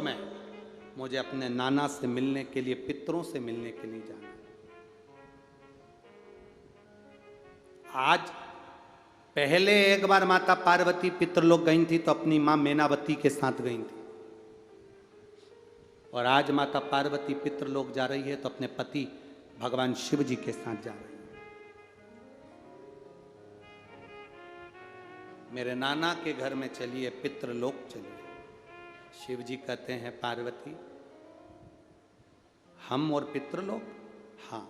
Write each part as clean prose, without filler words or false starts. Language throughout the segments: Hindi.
में मुझे अपने नाना से मिलने के लिए, पितरों से मिलने के लिए जाना। आज पहले एक बार माता पार्वती पितृलोक गई थी तो अपनी मां मैनावती के साथ गई थी, और आज माता पार्वती पितृलोक जा रही है तो अपने पति भगवान शिव जी के साथ जा रही है। मेरे नाना के घर में चलिए, पितृलोक चलिए। शिव जी कहते हैं पार्वती हम और पितृलोक, हाँ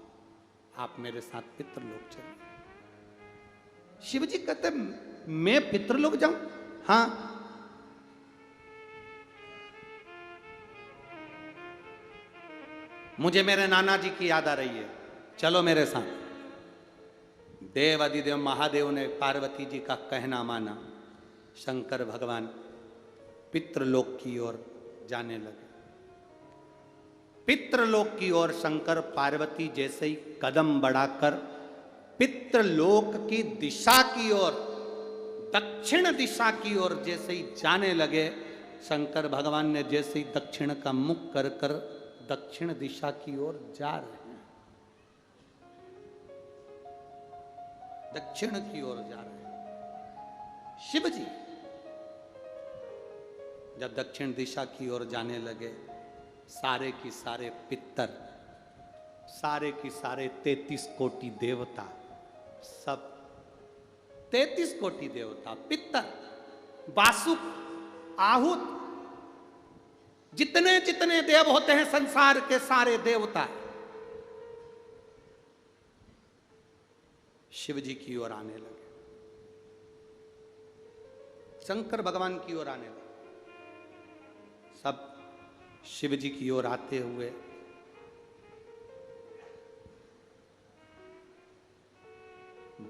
आप मेरे साथ पितृलोक चलिए। शिव जी कहते मैं पितृलोक जाऊं? हाँ। मुझे मेरे नाना जी की याद आ रही है, चलो मेरे साथ। देव अधिदेव महादेव ने पार्वती जी का कहना माना, शंकर भगवान पितृलोक की ओर जाने लगे। पितृलोक की ओर शंकर पार्वती जैसे ही कदम बढ़ाकर पितृलोक की दिशा की ओर, दक्षिण दिशा की ओर जैसे ही जाने लगे, शंकर भगवान ने जैसे ही दक्षिण का मुख कर कर दक्षिण दिशा की ओर जा रहे हैं, दक्षिण की ओर जा रहे हैं। शिव जी जब दक्षिण दिशा की ओर जाने लगे, सारे की सारे पितर, सारे की सारे 33 कोटि देवता, सब 33 कोटि देवता, पितर, वासुक, आहुत, जितने जितने देव होते हैं संसार के सारे देवता शिव जी की ओर आने लगे, शंकर भगवान की ओर आने लगे। सब शिव जी की ओर आते हुए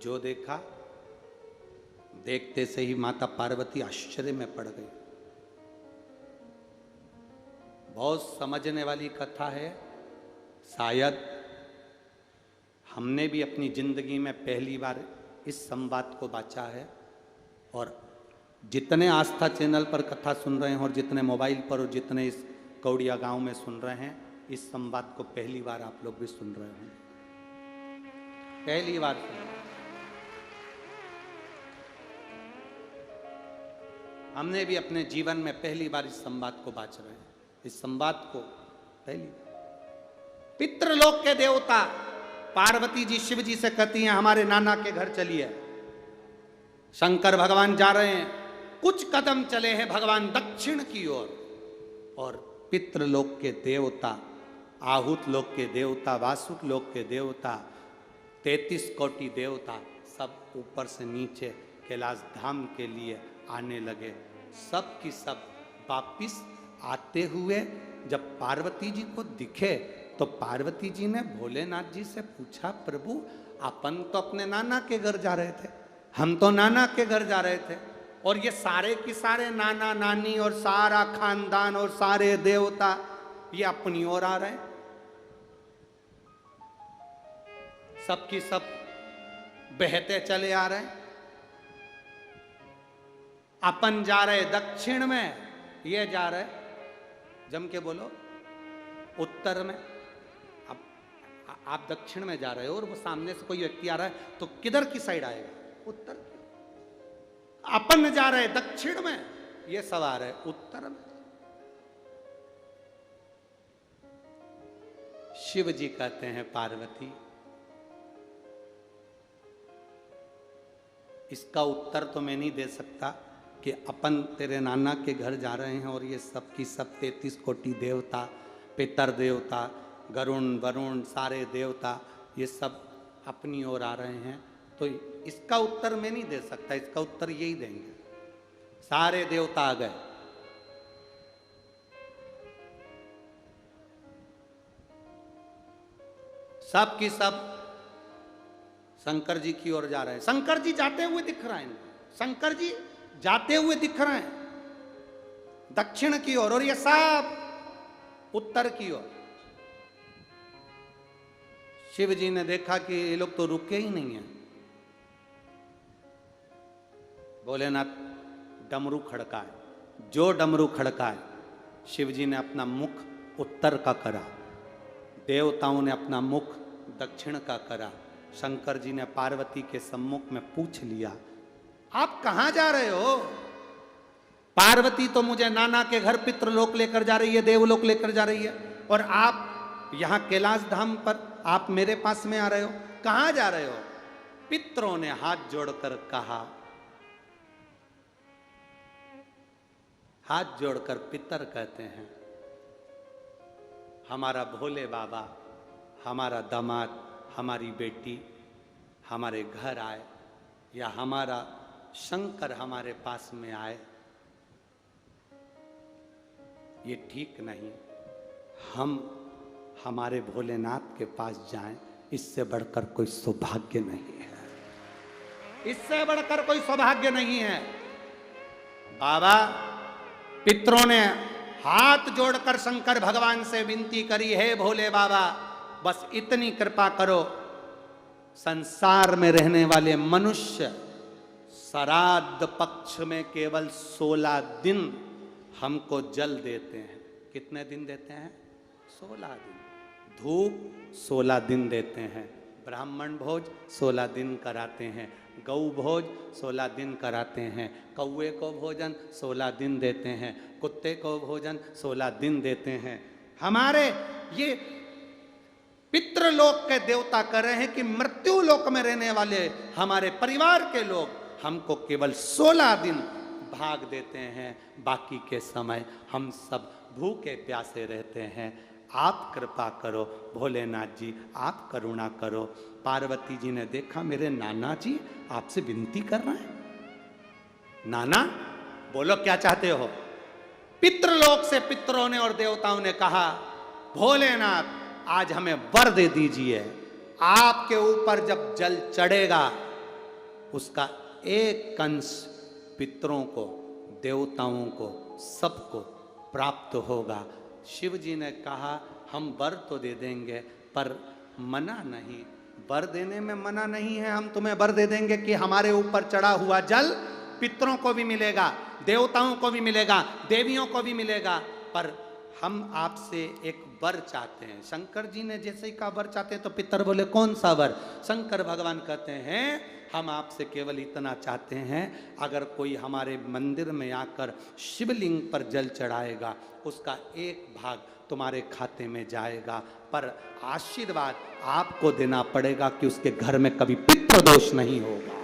जो देखा, देखते से ही माता पार्वती आश्चर्य में पड़ गई। बहुत समझने वाली कथा है, शायद हमने भी अपनी जिंदगी में पहली बार इस संवाद को बांचा है, और जितने आस्था चैनल पर कथा सुन रहे हैं और जितने मोबाइल पर और जितने इस कौड़िया गांव में सुन रहे हैं, इस संवाद को पहली बार आप लोग भी सुन रहे हैं, पहली बार सुन रहे हैं। हमने भी अपने जीवन में पहली बार इस संवाद को बांच रहे हैं, इस संवाद को पहली। पितृलोक के देवता पार्वती जी शिव जी से कहती हैं हमारे नाना के घर चलिए। शंकर भगवान जा रहे हैं, कुछ कदम चले हैं भगवान दक्षिण की ओर, और पितृलोक के देवता, आहुत लोक के देवता, वासुक लोक के देवता, 33 कोटि देवता सब ऊपर से नीचे कैलाश धाम के लिए आने लगे। सब की सब वापिस आते हुए जब पार्वती जी को दिखे तो पार्वती जी ने भोलेनाथ जी से पूछा, प्रभु अपन तो अपने नाना के घर जा रहे थे, हम तो नाना के घर जा रहे थे, और ये सारे की सारे नाना नानी और सारा खानदान और सारे देवता ये अपनी ओर आ रहे हैं, सबकी सब बहते चले आ रहे हैं। अपन जा रहे दक्षिण में, ये जा रहे, जम के बोलो, उत्तर में। अब आप दक्षिण में जा रहे हो और वो सामने से कोई व्यक्ति आ रहा है तो किधर की साइड आएगा? उत्तर की। अपन जा रहे दक्षिण में, ये सवार है उत्तर में। शिव जी कहते हैं पार्वती इसका उत्तर तो मैं नहीं दे सकता कि अपन तेरे नाना के घर जा रहे हैं और ये सब की सब 33 कोटि देवता, पितर देवता, गरुण वरुण सारे देवता ये सब अपनी ओर आ रहे हैं, तो इसका उत्तर मैं नहीं दे सकता, इसका उत्तर यही देंगे, सारे देवता आ गए। सब की सब शंकर जी की ओर जा रहे हैं। शंकर जी जाते हुए दिख रहे हैं, शंकर जी जाते हुए दिख रहे हैं दक्षिण की ओर, और ये सब उत्तर की ओर। शिव जी ने देखा कि ये लोग तो रुके ही नहीं हैं। भोलेनाथ डमरू खड़काए, जो डमरू खड़काए शिव जी ने अपना मुख उत्तर का करा, देवताओं ने अपना मुख दक्षिण का करा, शंकर जी ने पार्वती के सम्मुख में पूछ लिया, आप कहां जा रहे हो? पार्वती तो मुझे नाना के घर पितृलोक लेकर जा रही है, देवलोक लेकर जा रही है, और आप यहां कैलाश धाम पर आप मेरे पास में आ रहे हो, कहां जा रहे हो? पितरों ने हाथ जोड़कर कहा, हाथ जोड़कर पितर कहते हैं, हमारा भोले बाबा, हमारा दामाद, हमारी बेटी हमारे घर आए, या हमारा शंकर हमारे पास में आए, ये ठीक नहीं। हम हमारे भोलेनाथ के पास जाएं, इससे बढ़कर कोई सौभाग्य नहीं है, इससे बढ़कर कोई सौभाग्य नहीं है। बाबा, पितरों ने हाथ जोड़कर शंकर भगवान से विनती करी, है भोले बाबा, बस इतनी कृपा करो, संसार में रहने वाले मनुष्य श्राद्ध पक्ष में केवल 16 दिन हमको जल देते हैं। कितने दिन देते हैं? 16 दिन। धूप 16 दिन देते हैं, ब्राह्मण भोज 16 दिन कराते हैं, गौ भोज 16 दिन कराते हैं, कौवे को भोजन 16 दिन देते हैं, कुत्ते को भोजन 16 दिन देते हैं। हमारे ये पितृलोक के देवता कह रहे हैं कि मृत्यु लोक में रहने वाले हमारे परिवार के लोग हमको केवल 16 दिन भाग देते हैं, बाकी के समय हम सब भूखे प्यासे रहते हैं। आप कृपा करो भोलेनाथ जी, आप करुणा करो। पार्वती जी ने देखा, मेरे नाना जी आपसे विनती कर रहे हैं। नाना, बोलो क्या चाहते हो? पितृलोक से पितरों ने और देवताओं ने कहा, भोलेनाथ आज हमें वर दे दीजिए, आपके ऊपर जब जल चढ़ेगा उसका एक कंश पितरों को, देवताओं को, सबको प्राप्त होगा। शिव जी ने कहा, हम वर तो दे देंगे पर मना नहीं, वर देने में मना नहीं है, हम तुम्हें वर दे देंगे कि हमारे ऊपर चढ़ा हुआ जल पितरों को भी मिलेगा, देवताओं को भी मिलेगा, देवियों को भी मिलेगा, पर हम आपसे एक वर चाहते हैं। शंकर जी ने जैसे ही कहा वर चाहते हैं तो पितर बोले, कौन सा वर? शंकर भगवान कहते हैं, हम आपसे केवल इतना चाहते हैं, अगर कोई हमारे मंदिर में आकर शिवलिंग पर जल चढ़ाएगा उसका एक भाग तुम्हारे खाते में जाएगा, पर आशीर्वाद आपको देना पड़ेगा कि उसके घर में कभी पितृदोष नहीं होगा,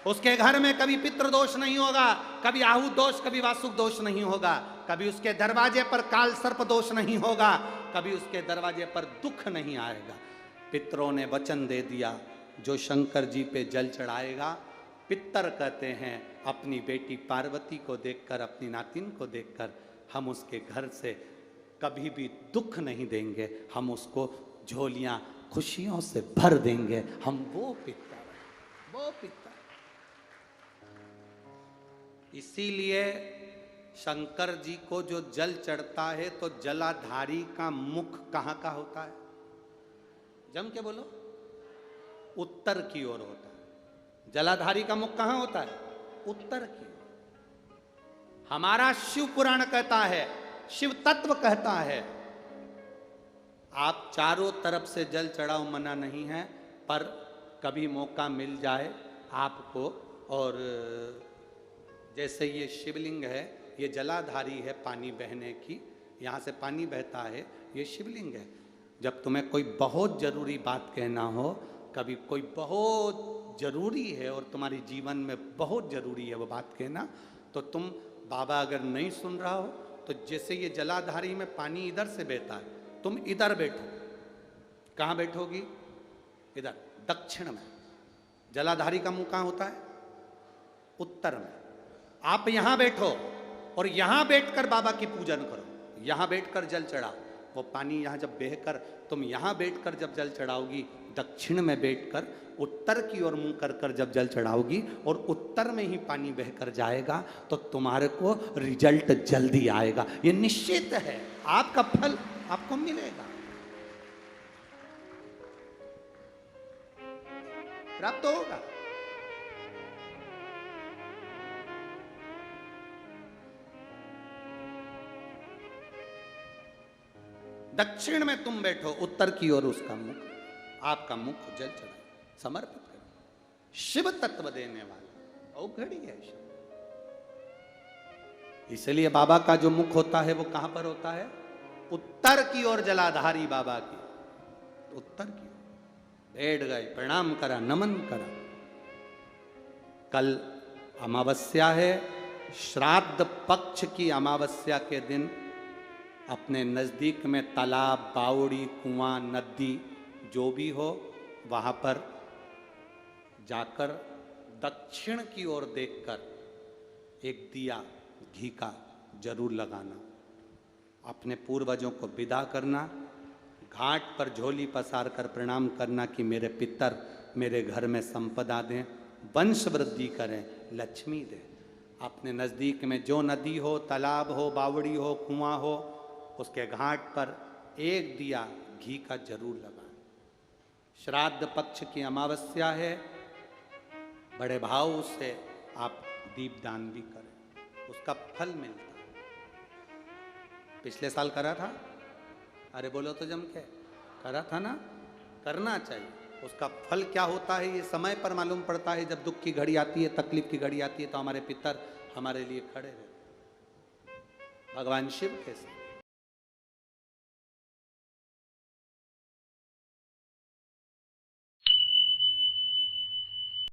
उसके घर में कभी पितृदोष नहीं होगा, कभी आहु दोष, कभी वासुक दोष नहीं होगा, कभी उसके दरवाजे पर काल सर्प दोष नहीं होगा, कभी उसके दरवाजे पर दुख नहीं आएगा। पितरों ने वचन दे दिया, जो शंकर जी पे जल चढ़ाएगा, पितर कहते हैं अपनी बेटी पार्वती को देखकर, अपनी नातिन को देखकर, हम उसके घर से कभी भी दुख नहीं देंगे, हम उसको झोलियां खुशियों से भर देंगे। हम वो पितर। इसीलिए शंकर जी को जो जल चढ़ता है तो जलाधारी का मुख कहां का होता है? जम के बोलो, उत्तर की ओर होता है। जलाधारी का मुख कहां होता है? उत्तर की ओर। हमारा शिव पुराण कहता है, शिव तत्व कहता है, आप चारों तरफ से जल चढ़ाओ, मना नहीं है, पर कभी मौका मिल जाए आपको, और जैसे ये शिवलिंग है, ये जलाधारी है पानी बहने की, यहाँ से पानी बहता है, ये शिवलिंग है। जब तुम्हें कोई बहुत जरूरी बात कहना हो, कभी कोई बहुत जरूरी है और तुम्हारी जीवन में बहुत जरूरी है वो बात कहना, तो तुम बाबा अगर नहीं सुन रहा हो तो जैसे ये जलाधारी में पानी इधर से बहता है, तुम इधर बैठो। कहाँ बैठोगी? इधर दक्षिण में। जलाधारी का मुंह कहाँ होता है? उत्तर में। आप यहां बैठो और यहां बैठकर बाबा की पूजन करो, यहां बैठकर जल चढ़ाओ। वो पानी यहां जब बहकर, तुम यहां बैठकर जब जल चढ़ाओगी, दक्षिण में बैठकर उत्तर की ओर मुंह कर कर जब जल चढ़ाओगी और उत्तर में ही पानी बहकर जाएगा, तो तुम्हारे को रिजल्ट जल्दी आएगा। ये निश्चित है, आपका फल आपको मिलेगा, प्राप्त होगा। दक्षिण में तुम बैठो, उत्तर की ओर उसका मुख, आपका मुख जल चढ़ाए, समर्पित करो। शिव तत्व देने वाला औघड़ी है शिव। इसलिए बाबा का जो मुख होता है वो कहां पर होता है? उत्तर की ओर जलाधारी बाबा की, उत्तर की ओर बैठ गए, प्रणाम करा, नमन करा। कल अमावस्या है, श्राद्ध पक्ष की अमावस्या के दिन अपने नजदीक में तालाब, बावड़ी, कुआं, नदी जो भी हो वहां पर जाकर दक्षिण की ओर देखकर एक दिया घी का जरूर लगाना। अपने पूर्वजों को विदा करना, घाट पर झोली पसार कर प्रणाम करना कि मेरे पितर मेरे घर में संपदा दें, वंश वृद्धि करें, लक्ष्मी दें। अपने नज़दीक में जो नदी हो, तालाब हो, बावड़ी हो, कुआं हो, उसके घाट पर एक दिया घी का जरूर लगाएं। श्राद्ध पक्ष की अमावस्या है, बड़े भाव से आप दीपदान भी करें, उसका फल मिलता है। पिछले साल करा था? अरे बोलो तो जम के, करा था ना? करना चाहिए। उसका फल क्या होता है ये समय पर मालूम पड़ता है। जब दुख की घड़ी आती है, तकलीफ की घड़ी आती है, तो हमारे पितर हमारे लिए खड़े रहते, भगवान शिव के साथ।